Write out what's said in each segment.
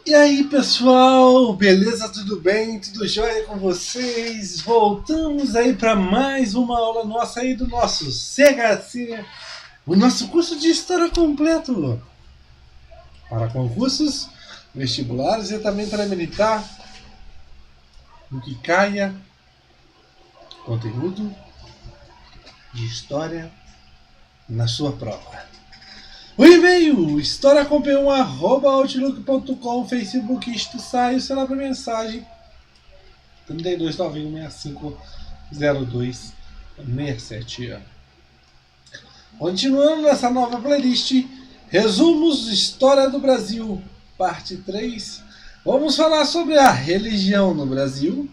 E aí pessoal, beleza? Tudo bem? Tudo jóia com vocês? Voltamos aí para mais uma aula nossa aí do nosso CHC, o nosso curso de História completo para concursos vestibulares e também para militar, no que caia conteúdo de História na sua prova. O e-mail historiacom1@outlook.com, Facebook, isto sai, o celular para mensagem 3291650267. Continuando nessa nova playlist, resumos História do Brasil, parte 3. Vamos falar sobre a religião no Brasil,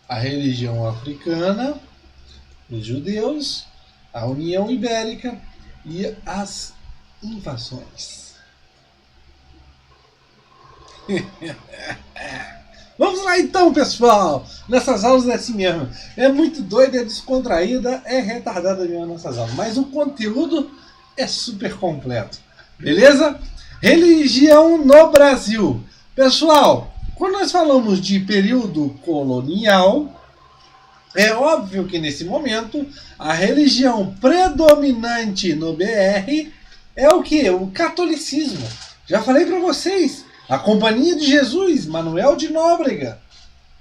a religião africana, os judeus, a União Ibérica e as invasões. Vamos lá então, pessoal. Nessas aulas é assim mesmo. É muito doida, é descontraída, é retardada mesmo nessas aulas. Mas o conteúdo é super completo. Beleza? Religião no Brasil. Pessoal, quando nós falamos de período colonial, é óbvio que nesse momento a religião predominante no BR é o que? O catolicismo. Já falei para vocês. A Companhia de Jesus, Manuel de Nóbrega.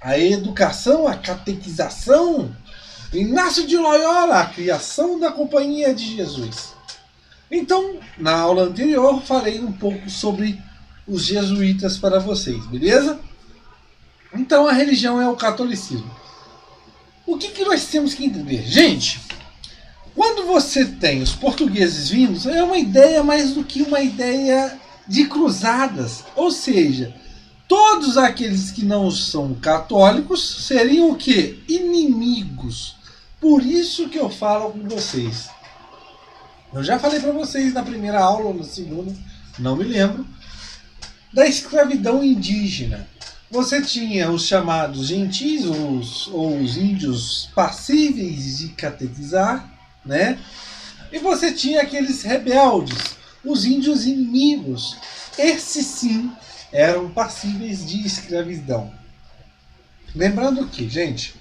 A educação, a catequização. Inácio de Loyola, a criação da Companhia de Jesus. Então, na aula anterior, falei um pouco sobre os jesuítas para vocês, beleza? Então, a religião é o catolicismo. O que nós temos que entender? Gente, quando você tem os portugueses vindos, é uma ideia mais do que uma ideia de cruzadas. Ou seja, todos aqueles que não são católicos seriam o quê? Inimigos. Por isso que eu falo com vocês. Eu já falei para vocês na primeira aula ou na segunda, não me lembro, da escravidão indígena. Você tinha os chamados gentis, ou os índios passíveis de catequizar, né? E você tinha aqueles rebeldes, os índios inimigos. Esses sim eram passíveis de escravidão. Lembrando que, gente,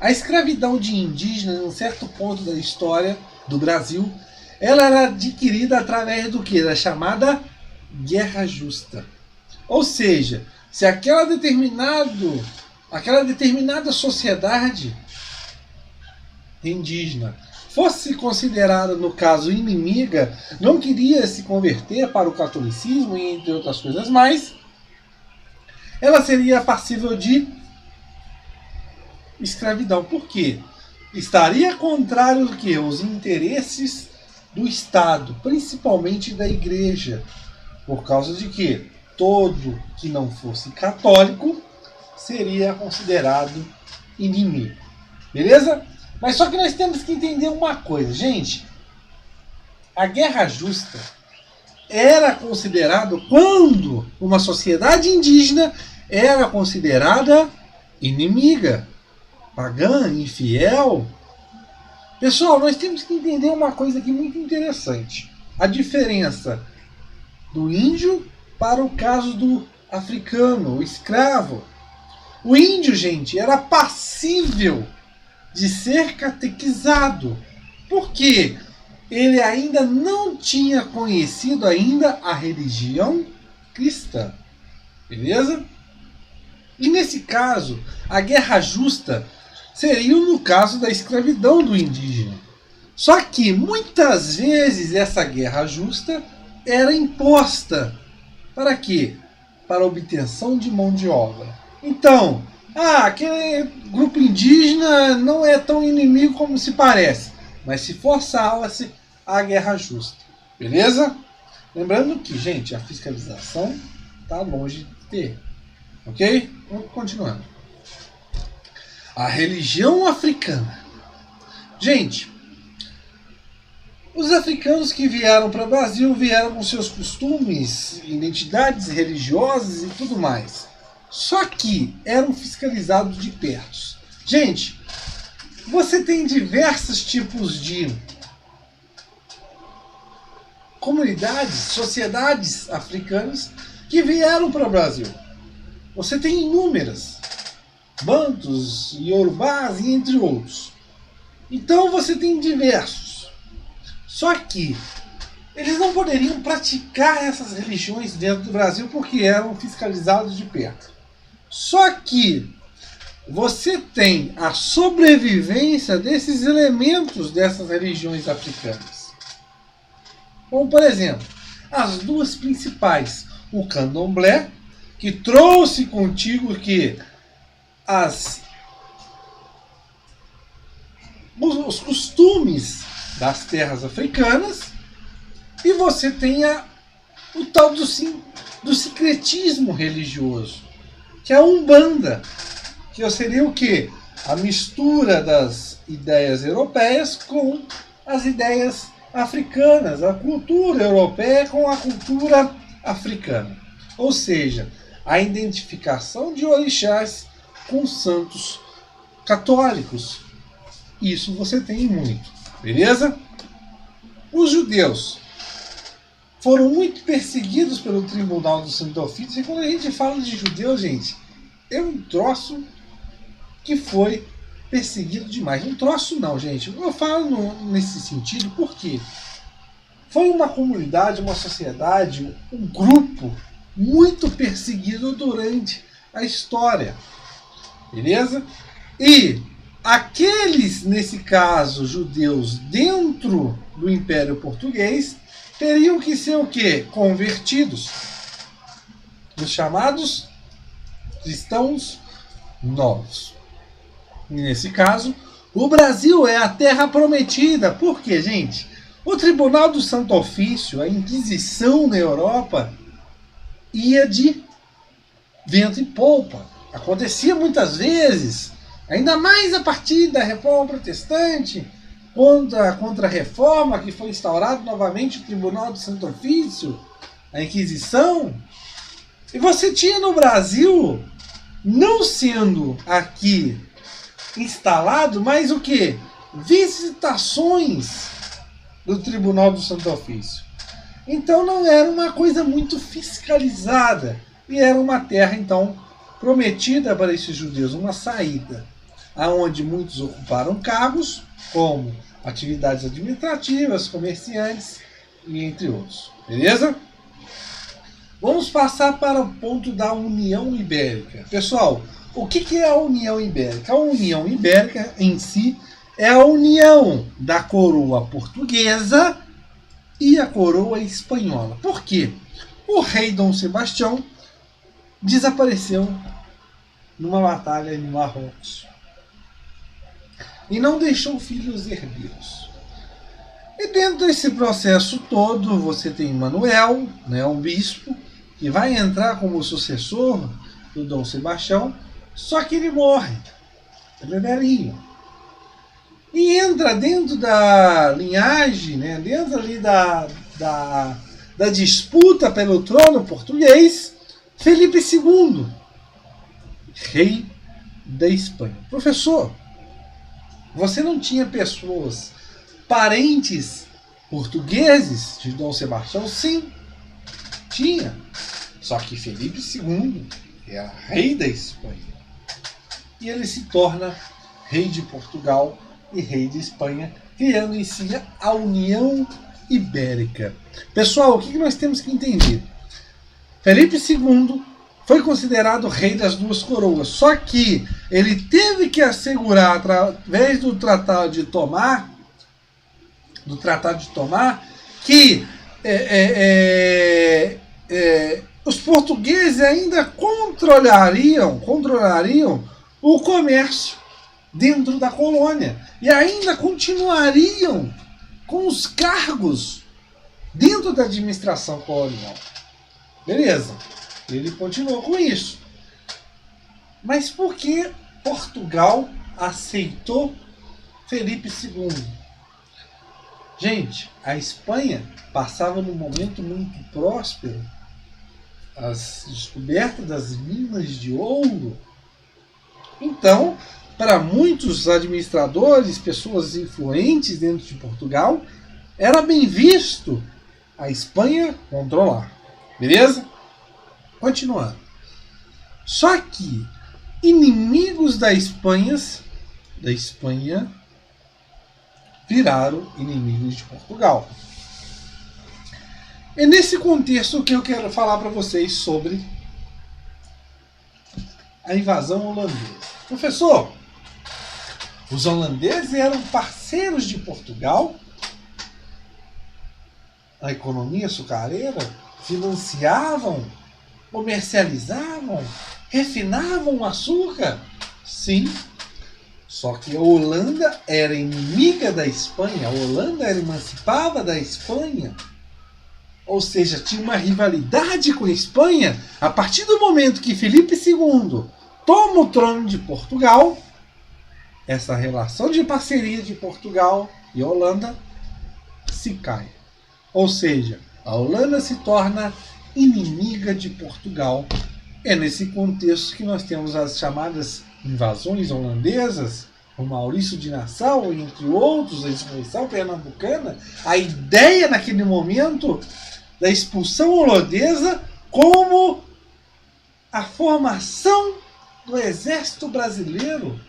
a escravidão de indígenas, em um certo ponto da história do Brasil, ela era adquirida através do que? Da chamada Guerra Justa. Ou seja, se aquela determinada sociedade indígena fosse considerada, no caso, inimiga, não queria se converter para o catolicismo, e entre outras coisas mais, ela seria passível de escravidão. Por quê? Estaria contrário ao quê? Os interesses do Estado, principalmente da Igreja, por causa de que todo que não fosse católico seria considerado inimigo. Beleza? Mas só que nós temos que entender uma coisa, gente. A Guerra Justa era considerado, quando uma sociedade indígena era considerada inimiga, pagã, infiel. Pessoal, nós temos que entender uma coisa aqui muito interessante. A diferença do índio para o caso do africano, o escravo. O índio, gente, era passível de ser catequizado. Por quê? Ele ainda não tinha conhecido ainda a religião cristã. Beleza? E nesse caso, a Guerra Justa seria no caso da escravidão do indígena. Só que muitas vezes essa Guerra Justa era imposta. Para quê? Para a obtenção de mão de obra. Então, aquele grupo indígena não é tão inimigo como se parece, mas se forçava-se a Guerra Justa. Beleza? Lembrando que, gente, a fiscalização está longe de ter. Ok? Vamos continuando. A religião africana. Gente, os africanos que vieram para o Brasil vieram com seus costumes, identidades religiosas e tudo mais. Só que eram fiscalizados de perto. Gente, você tem diversos tipos de comunidades, sociedades africanas que vieram para o Brasil. Você tem inúmeras, bantos, iorubás e entre outros. Então você tem diversos. Só que eles não poderiam praticar essas religiões dentro do Brasil porque eram fiscalizados de perto. Só que você tem a sobrevivência desses elementos dessas religiões africanas. Como, por exemplo, as duas principais, o candomblé, que trouxe contigo que os costumes das terras africanas, e você tem o tal do sincretismo religioso, que é a Umbanda, que seria o quê? A mistura das ideias europeias com as ideias africanas, a cultura europeia com a cultura africana. Ou seja, a identificação de orixás com santos católicos. Isso você tem muito, beleza? Os judeus foram muito perseguidos pelo Tribunal do Santo Ofício, e quando a gente fala de judeus, gente, é um troço que foi perseguido demais. Um troço não, gente. Eu falo nesse sentido porque foi uma comunidade, uma sociedade, um grupo muito perseguido durante a história. Beleza? E aqueles, nesse caso, judeus dentro do Império Português, teriam que ser o quê? Convertidos. Os chamados cristãos novos. E nesse caso, o Brasil é a terra prometida. Por quê, gente? O Tribunal do Santo Ofício, a Inquisição na Europa, ia de vento em polpa. Acontecia muitas vezes, ainda mais a partir da Reforma Protestante, contra a Reforma, que foi instaurado novamente o Tribunal do Santo Ofício, a Inquisição. E você tinha no Brasil, não sendo aqui instalado, mas o quê? Visitações do Tribunal do Santo Ofício. Então não era uma coisa muito fiscalizada. E era uma terra, então, prometida para esses judeus, uma saída, aonde muitos ocuparam cargos, como atividades administrativas, comerciantes e entre outros. Beleza? Vamos passar para o ponto da União Ibérica. Pessoal, o que é a União Ibérica? A União Ibérica em si é a união da coroa portuguesa e a coroa espanhola. Por quê? O rei Dom Sebastião desapareceu numa batalha em Marrocos e não deixou filhos herdeiros. E dentro desse processo todo, você tem Manuel, né, um bispo, que vai entrar como sucessor do Dom Sebastião, só que ele morre. Ele é velhinho. E entra dentro da linhagem, né, dentro ali da disputa pelo trono português, Felipe II, rei da Espanha. Professor, você não tinha pessoas, parentes portugueses de Dom Sebastião? Sim, tinha. Só que Felipe II é rei da Espanha. E ele se torna rei de Portugal e rei de Espanha, criando em si a União Ibérica. Pessoal, o que nós temos que entender? Felipe II foi considerado rei das duas coroas, só que ele teve que assegurar, através do Tratado de Tomar, que os portugueses ainda controlariam o comércio dentro da colônia e ainda continuariam com os cargos dentro da administração colonial. Beleza, ele continuou com isso. Mas por que Portugal aceitou Felipe II? Gente, a Espanha passava num momento muito próspero, as descobertas das minas de ouro. Então, para muitos administradores, pessoas influentes dentro de Portugal, era bem visto a Espanha controlar. Beleza? Continuando. Só que inimigos da Espanha viraram inimigos de Portugal. É nesse contexto que eu quero falar para vocês sobre a invasão holandesa. Professor, os holandeses eram parceiros de Portugal? A economia açucareira? Financiavam? Comercializavam? Refinavam o açúcar? Sim. Só que a Holanda era inimiga da Espanha. A Holanda era emancipada da Espanha. Ou seja, tinha uma rivalidade com a Espanha. A partir do momento que Filipe II toma o trono de Portugal, essa relação de parceria de Portugal e Holanda se cai. Ou seja, a Holanda se torna inimiga de Portugal. É nesse contexto que nós temos as chamadas invasões holandesas, o Maurício de Nassau, entre outros, a insurreição pernambucana. A ideia naquele momento da expulsão holandesa como a formação do exército brasileiro,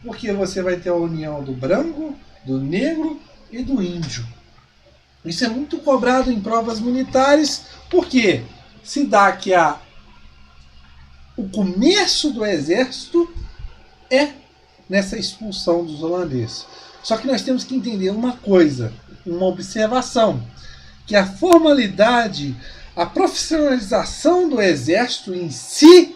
porque você vai ter a união do branco, do negro e do índio. Isso é muito cobrado em provas militares, porque se dá que o começo do exército é nessa expulsão dos holandeses. Só que nós temos que entender uma coisa, uma observação, que a formalidade, a profissionalização do exército em si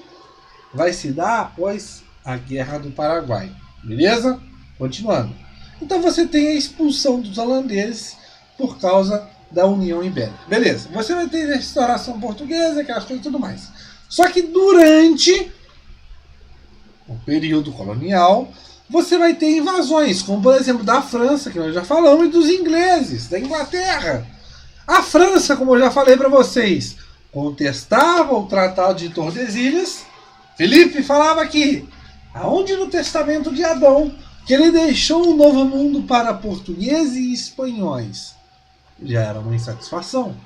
vai se dar após a Guerra do Paraguai. Beleza? Continuando. Então você tem a expulsão dos holandeses por causa da União Ibérica. Beleza. Você vai ter a restauração portuguesa, aquelas coisas e tudo mais. Só que durante o período colonial, você vai ter invasões, como por exemplo da França, que nós já falamos, e dos ingleses, da Inglaterra. A França, como eu já falei para vocês, contestava o Tratado de Tordesilhas. Filipe falava aqui, aonde no Testamento de Adão, que ele deixou um novo mundo para portugueses e espanhóis. Já era uma insatisfação.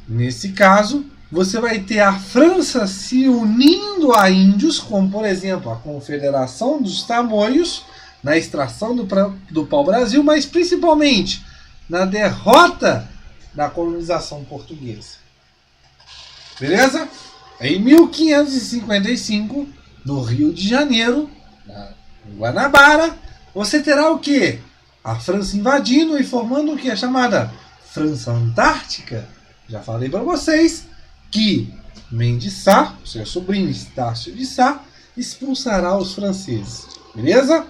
Nesse caso, você vai ter a França se unindo a índios, como por exemplo a Confederação dos Tamoios, na extração do pau-brasil, mas principalmente na derrota da colonização portuguesa. Beleza? Em 1555, no Rio de Janeiro, em Guanabara, você terá o quê? A França invadindo e formando o que é chamada França Antártica. Já falei para vocês que Mendes Sá, seu sobrinho Estácio de Sá, expulsará os franceses. Beleza?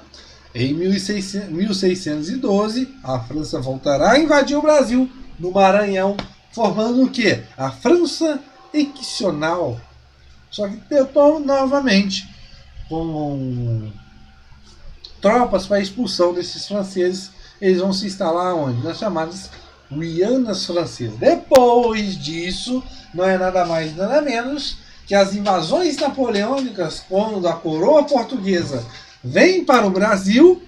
Em 1612, a França voltará a invadir o Brasil, no Maranhão, formando o quê? A França Excepcional. Só que novamente com tropas para a expulsão desses franceses. Eles vão se instalar onde? Nas chamadas Guianas Francesas. Depois disso, não é nada mais nada menos que as invasões napoleônicas, quando a coroa portuguesa vem para o Brasil,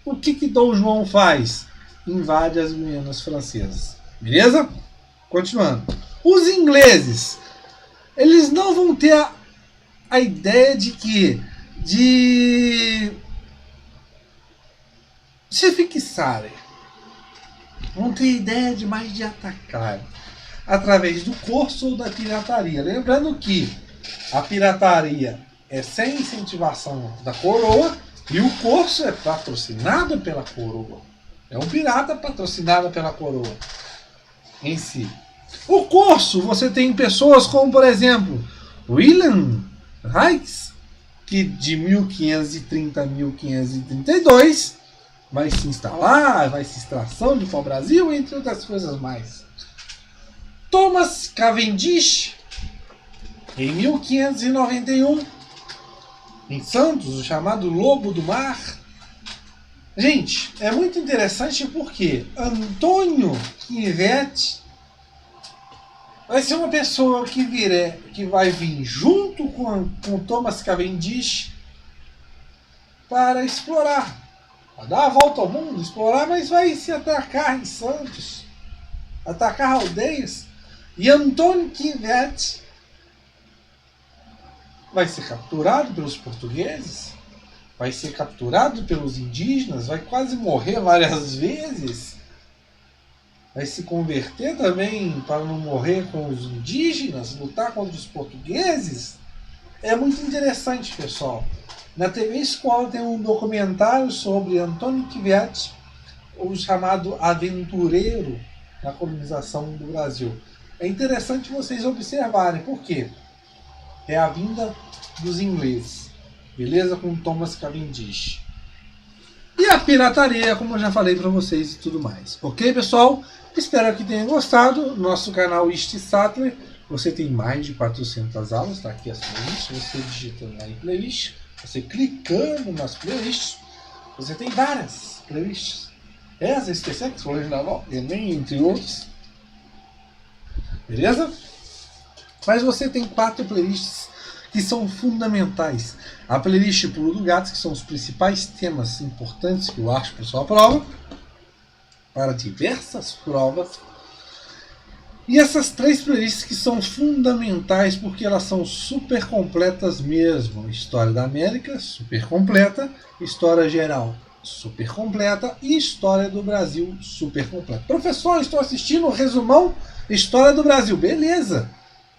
o que Dom João faz? Invade as Guianas Francesas. Beleza? Continuando. Os ingleses, eles não vão ter a ideia de que se fixarem. Vão ter ideia de mais de atacar através do corso ou da pirataria. Lembrando que a pirataria é sem incentivação da coroa e o corso é patrocinado pela coroa. É um pirata patrocinado pela coroa em si. O corso, você tem pessoas como, por exemplo, William Reis, que de 1530 a 1532 vai se instalar, vai se extração de pau-brasil, entre outras coisas mais. Thomas Cavendish, em 1591, em Santos, o chamado Lobo do Mar. Gente, é muito interessante porque Antônio Quivetti vai ser uma pessoa que vai vir junto com Thomas Cavendish para explorar, para dar a volta ao mundo, explorar, mas vai se atacar em Santos, atacar aldeias. E Antônio Quivetti vai ser capturado pelos portugueses, vai ser capturado pelos indígenas, vai quase morrer várias vezes, vai se converter também para não morrer com os indígenas, lutar contra os portugueses. É muito interessante, pessoal. Na TV Escola tem um documentário sobre Antônio Kvyat, o chamado aventureiro na colonização do Brasil. É interessante vocês observarem, por quê? É a vinda dos ingleses, beleza? Com Thomas Cavendish. E a pirataria, como eu já falei para vocês e tudo mais. Ok, pessoal? Espero que tenham gostado. Nosso canal East Sattler, você tem mais de 400 aulas, tá aqui as playlists. Você digitando lá em playlist, você clicando nas playlists, você tem várias playlists. Essa específica, Colégio Naval, Enem, entre outros. Beleza? Mas você tem 4 playlists que são fundamentais. A playlist Pulo do Gato, que são os principais temas importantes que eu acho para sua prova, para diversas provas. E essas 3 playlists que são fundamentais porque elas são super completas mesmo. História da América, super completa. História geral, super completa. E História do Brasil, super completa. Professor, estou assistindo o resumão História do Brasil. Beleza.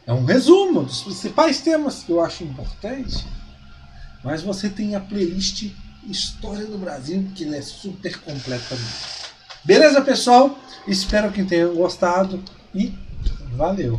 É um resumo dos principais temas que eu acho importante. Mas você tem a playlist História do Brasil, que ela é super completa mesmo. Beleza, pessoal? Espero que tenham gostado e valeu!